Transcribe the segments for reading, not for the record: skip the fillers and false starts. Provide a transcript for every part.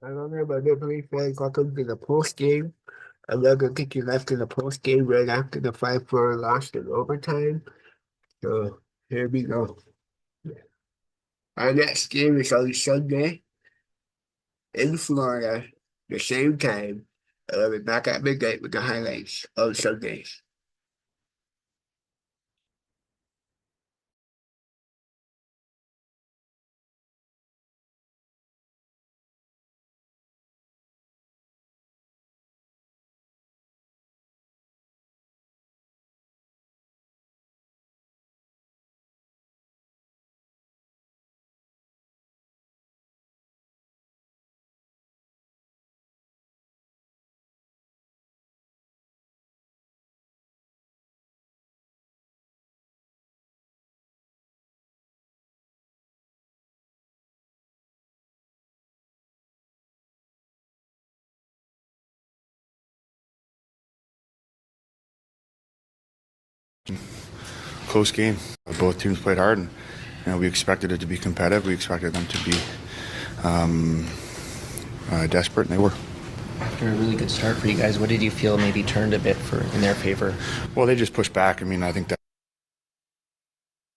I remember Liberty fans welcome to the post game. Another think you left in the post game right after the 5-4 loss in overtime. So here we go. Our next game is on Sunday in Florida, the same time. I'll be back at midnight with the highlights on Sundays. Close game. Both teams played hard, and we expected it to be competitive. We expected them to be desperate, and they were. After a really good start for you guys, what did you feel maybe turned a bit in their favor? Well, they just pushed back. I think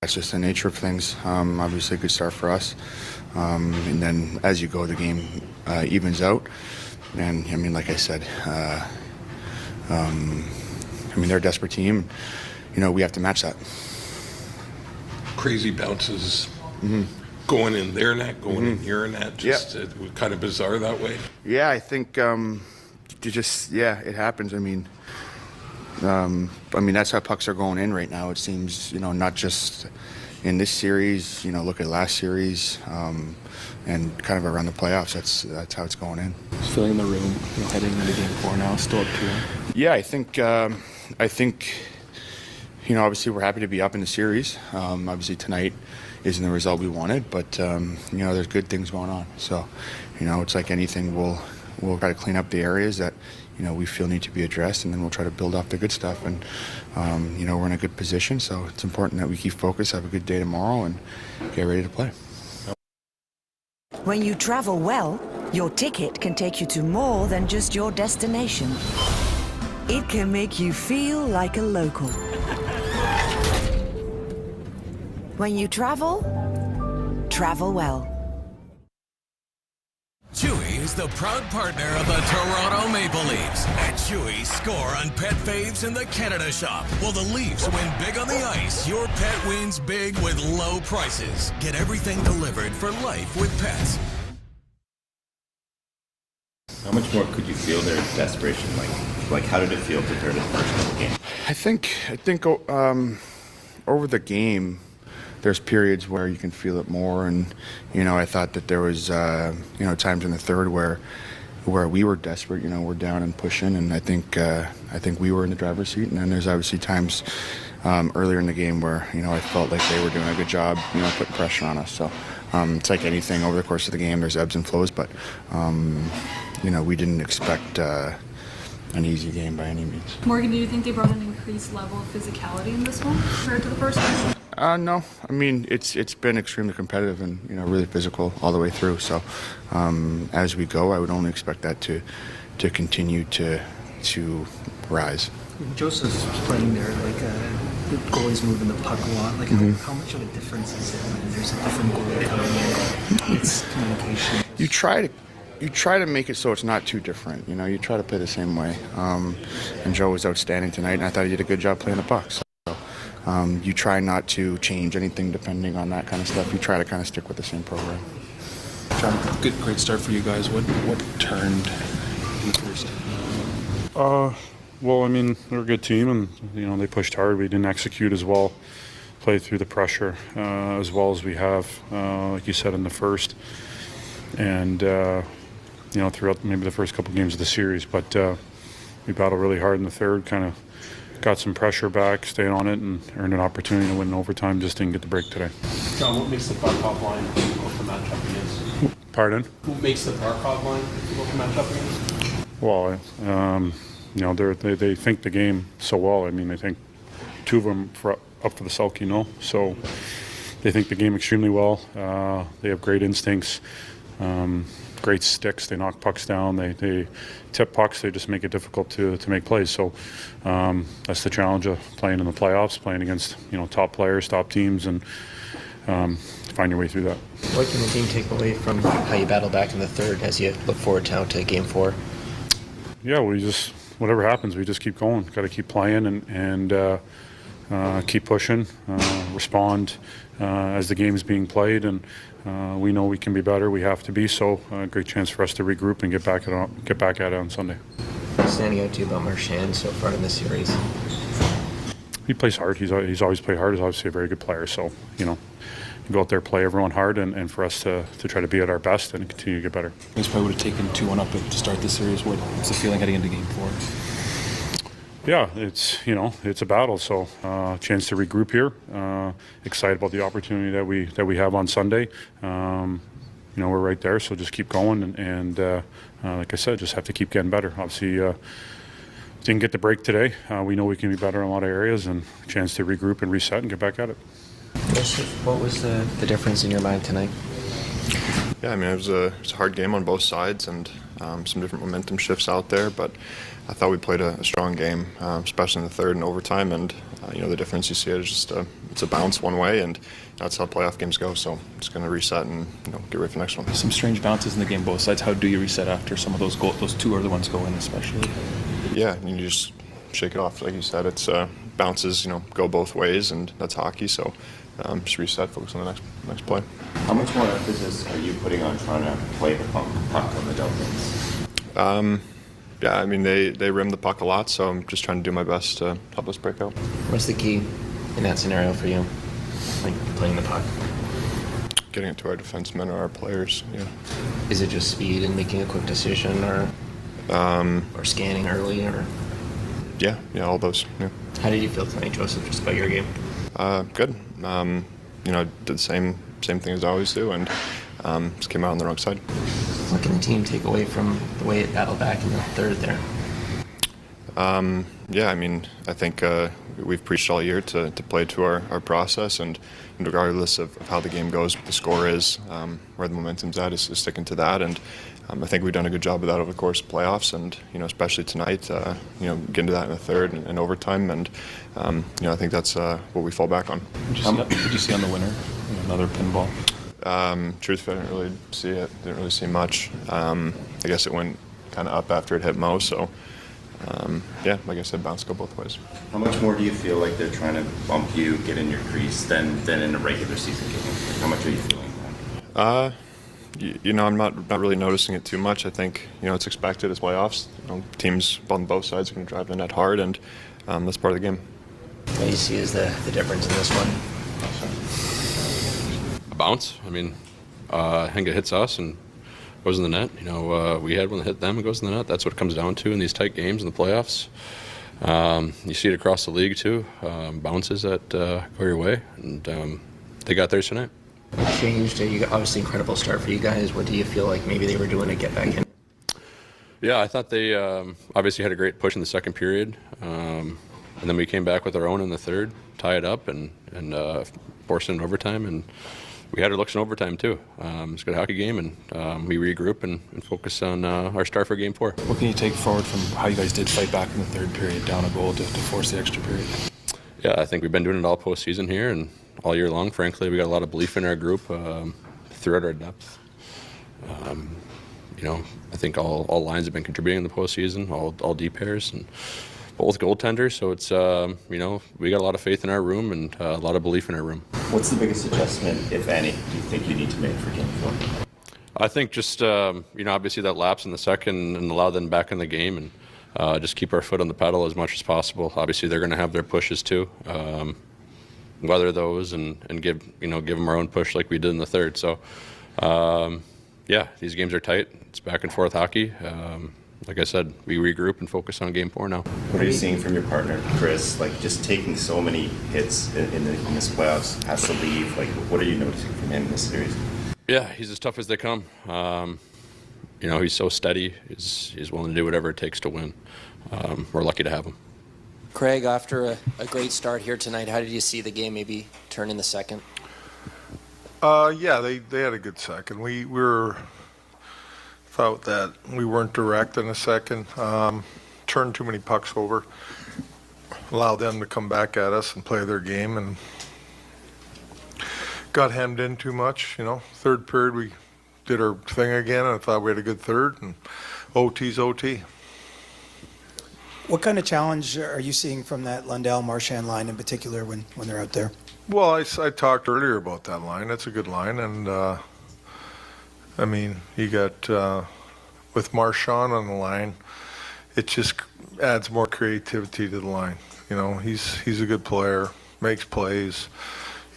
that's just the nature of things. Obviously, a good start for us, and then as you go, the game evens out. And like I said, they're a desperate team. We have to match that. Crazy bounces, going in their net, going in your net. Just kind of bizarre that way. Yeah, I think it happens. That's how pucks are going in right now. It seems, not just in this series. Look at last series, and kind of around the playoffs. That's how it's going in. Filling the room, heading into Game 4 now, still up 2-1. Yeah, I think. Obviously we're happy to be up in the series. Obviously tonight isn't the result we wanted, but there's good things going on. So, it's like anything. We'll try to clean up the areas that we feel need to be addressed, and then we'll try to build off the good stuff. And we're in a good position, so it's important that we keep focused, have a good day tomorrow, and get ready to play. When you travel well, your ticket can take you to more than just your destination. It can make you feel like a local. When you travel well. Chewy is the proud partner of the Toronto Maple Leafs. At Chewy, score on pet faves in the Canada Shop. While the Leafs win big on the ice, your pet wins big with low prices. Get everything delivered for life with pets. How much more could you feel their desperation? Like how did it feel compared to the first couple games? I think over the game, there's periods where you can feel it more, and I thought that there was times in the third where we were desperate. We're down and pushing, and I think we were in the driver's seat. And then there's obviously times earlier in the game where I felt like they were doing a good job, putting pressure on us. So it's like anything over the course of the game. There's ebbs and flows, but we didn't expect an easy game by any means. Morgan, do you think they brought an increased level of physicality in this one compared to the first one? No. It's been extremely competitive and really physical all the way through. So as we go, I would only expect that to continue to rise. Joseph's playing there, the goalie's moving the puck a lot. How much of a difference is it when there's a different goalie coming in? It's communication. You try to make it so it's not too different. You try to play the same way. And Joe was outstanding tonight, and I thought he did a good job playing the puck. So, you try not to change anything depending on that kind of stuff. You try to kind of stick with the same program. John, great start for you guys. What turned you first? They're a good team, and they pushed hard. We didn't execute as well, played through the pressure as well as we have, like you said, in the first, and throughout maybe the first couple games of the series. But we battled really hard in the third, kind of got some pressure back, stayed on it, and earned an opportunity to win in overtime. Just didn't get the break today. John, what makes the Barkov line difficult to match up against? Pardon? Who makes the Barkov line difficult to match up against? Well, they think the game so well. I think two of them up for the Selke, so they think the game extremely well. They have great instincts. great sticks. They knock pucks down. They tip pucks. They just make it difficult to make plays. So that's the challenge of playing in the playoffs, playing against top players, top teams, and find your way through that. What can the team take away from how you battle back in the third as you look forward now to Game 4? Yeah, we just, whatever happens, we just keep going. Got to keep playing and keep pushing, respond as the game is being played, and we know we can be better. We have to be. So, great chance for us to regroup and get back at it on Sunday. What's standing out to you about Marchand so far in this series? He plays hard. He's always played hard. He's obviously a very good player. So, go out there, play everyone hard, and for us to try to be at our best and continue to get better. You guys probably would have taken 2-1 up to start the series. What's the feeling heading into Game 4? Yeah, it's a battle. So, chance to regroup here. Excited about the opportunity that we have on Sunday. We're right there, so just keep going, and like I said, just have to keep getting better. Obviously, didn't get the break today. We know we can be better in a lot of areas, and a chance to regroup and reset and get back at it. What was the difference in your mind tonight? Yeah, I mean, it was a hard game on both sides, and some different momentum shifts out there, but I thought we played a strong game, especially in the third and overtime, and the difference you see is just it's a bounce one way, and that's how playoff games go. So just going to reset and get ready for the next one. Some strange bounces in the game both sides. How do you reset after some of those two other ones go in, especially? Yeah, you just shake it off. Like you said, it's bounces go both ways, and that's hockey. So just reset, focus on the next play. How much more emphasis are you putting on trying to play the puck on the Dolphins? Yeah, I mean, they rim the puck a lot, so I'm just trying to do my best to help us break out. What's the key in that scenario for you, like playing the puck? Getting it to our defensemen or our players, yeah. Is it just speed and making a quick decision, or scanning early, or? Yeah, all those, yeah. How did you feel tonight, Joseph, just about your game? Good. Did the same thing as I always do, and just came out on the wrong side. What can the team take away from the way it battled back in the third there? Yeah, I mean, I think we've preached all year to play to our process, and regardless of how the game goes, what the score is, where the momentum's at, is sticking to that. And I think we've done a good job of that over the course of playoffs, and especially tonight, getting to that in the third and overtime, and I think that's what we fall back on. Did you see on the winner another pinball? Truthfully, I didn't really see it. Didn't really see much. I guess it went kind of up after it hit Mo. So, like I said, bounce go both ways. How much more do you feel like they're trying to bump you, get in your crease, than in a regular season game? How much are you feeling that? I'm not really noticing it too much. I think it's expected as playoffs. Teams on both sides are going to drive the net hard, and that's part of the game. What do you see as the difference in this one? Bounce. I mean, I think it hits us and goes in the net. We had one that hit them and goes in the net. That's what it comes down to in these tight games in the playoffs. You see it across the league too. Bounces that go your way, and they got theirs tonight. What changed? Obviously, incredible start for you guys. What do you feel like maybe they were doing to get back in? Yeah, I thought they obviously had a great push in the second period, and then we came back with our own in the third, tie it up, and force it in overtime, and we had our looks in overtime too. It's a good hockey game, and we regroup and focus on our start for Game 4. What can you take forward from how you guys did fight back in the third period, down a goal to force the extra period? Yeah, I think we've been doing it all postseason here and all year long. Frankly, we got a lot of belief in our group throughout our depth. I think all lines have been contributing in the postseason, all D pairs and both goaltenders. So it's we got a lot of faith in our room and a lot of belief in our room. What's the biggest adjustment, if any, do you think you need to make for Game 4? I think just obviously that lapse in the second and allow them back in the game and just keep our foot on the pedal as much as possible. Obviously they're going to have their pushes too. Weather those and give them our own push like we did in the third. So these games are tight. It's back and forth hockey. Like I said, we regroup and focus on Game 4 now. What are you seeing from your partner, Chris? Like, just taking so many hits in this playoffs, has to leave. Like, what are you noticing from him in this series? Yeah, he's as tough as they come. He's so steady. He's willing to do whatever it takes to win. We're lucky to have him. Craig, after a great start here tonight, how did you see the game maybe turn in the second? They had a good second. We were Thought that we weren't direct in the second. Turned too many pucks over. Allowed them to come back at us and play their game, and got hemmed in too much. You know, third period we did our thing again, and I thought we had a good third, and OT's OT. What kind of challenge are you seeing from that Lundell-Marchand line in particular when they're out there? Well, I talked earlier about that line. That's a good line, and I mean, you got with Marchand on the line, it just adds more creativity to the line. You know, he's a good player, makes plays,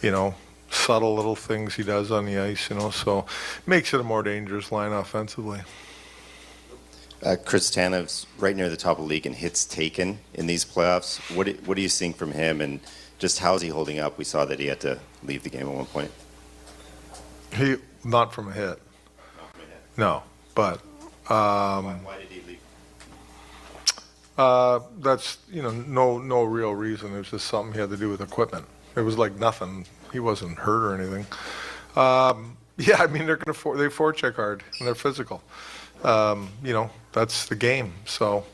you know, subtle little things he does on the ice, you know, so makes it a more dangerous line offensively. Chris Tanev's right near the top of the league in hits taken in these playoffs. What are you seeing from him, and just how's he holding up? We saw that he had to leave the game at one point. He not from a hit. No, but Why did he leave? that's, you know, no real reason. It was just something he had to do with equipment. It was like nothing. He wasn't hurt or anything. Yeah, I mean, they forecheck hard and they're physical. You know, that's the game. So,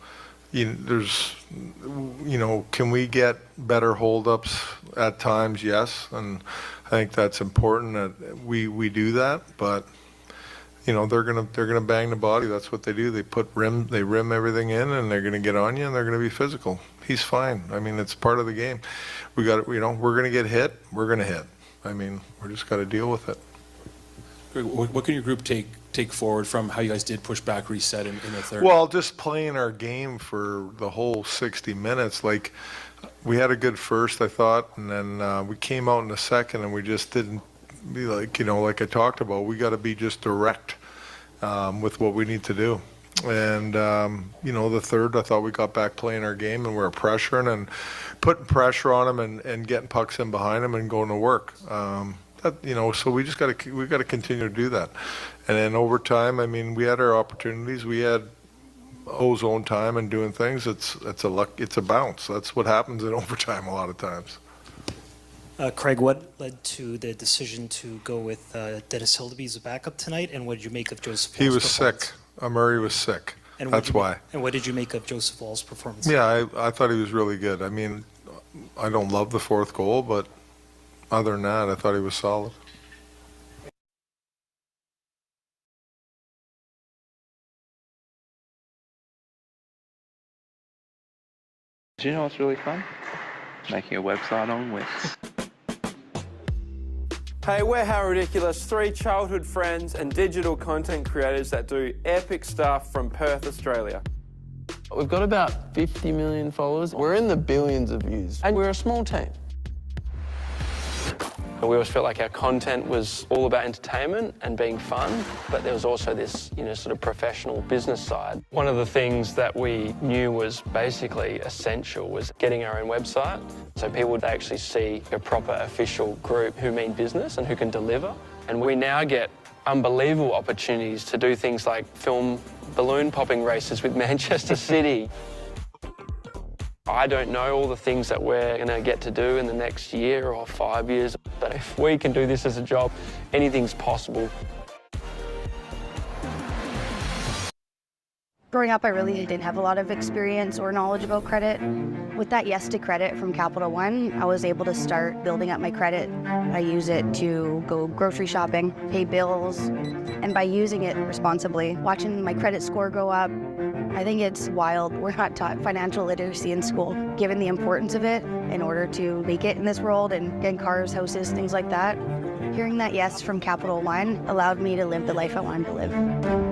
there's, you know, can we get better holdups at times? Yes, and I think that's important that we do that. But you know, they're gonna bang the body. That's what they do. They rim everything in, and they're gonna get on you, and they're gonna be physical. He's fine. I mean, it's part of the game. We got it. You know, we're gonna get hit. We're gonna hit. I mean, we're just got to deal with it. What can your group take forward from how you guys did push back, reset in the third? Well, just playing our game for the whole 60 minutes. Like, we had a good first, I thought, and then we came out in the second, and we just didn't be like, you know, like I talked about, we got to be just direct with what we need to do. And, you know, the third, I thought we got back playing our game, and we were pressuring and putting pressure on them and getting pucks in behind them and going to work. You know, so we got to continue to do that. And then overtime, I mean, we had our opportunities. We had ozone time and doing things. It's a bounce. That's what happens in overtime a lot of times. Craig, what led to the decision to go with Dennis Hildeby as a backup tonight, and what did you make of Joseph Wall's He was sick. Murray was sick. And that's why. And what did you make of Joseph Wall's performance? Yeah, I thought he was really good. I mean, I don't love the fourth goal, but other than that, I thought he was solid. Do you know what's really fun? Making a website on Wix. Hey, we're How Ridiculous, 3 childhood friends and digital content creators that do epic stuff from Perth, Australia. We've got about 50 million followers. We're in the billions of views, and we're a small team. We always felt like our content was all about entertainment and being fun, but there was also this, sort of professional business side. One of the things that we knew was basically essential was getting our own website, so people would actually see a proper official group who mean business and who can deliver. And we now get unbelievable opportunities to do things like film balloon popping races with Manchester City. I don't know all the things that we're going to get to do in the next year or 5 years, but if we can do this as a job, anything's possible. Growing up, I really didn't have a lot of experience or knowledge about credit. With that yes to credit from Capital One, I was able to start building up my credit. I use it to go grocery shopping, pay bills, and by using it responsibly, watching my credit score go up, I think it's wild. We're not taught financial literacy in school, given the importance of it in order to make it in this world and get cars, houses, things like that. Hearing that yes from Capital One allowed me to live the life I wanted to live.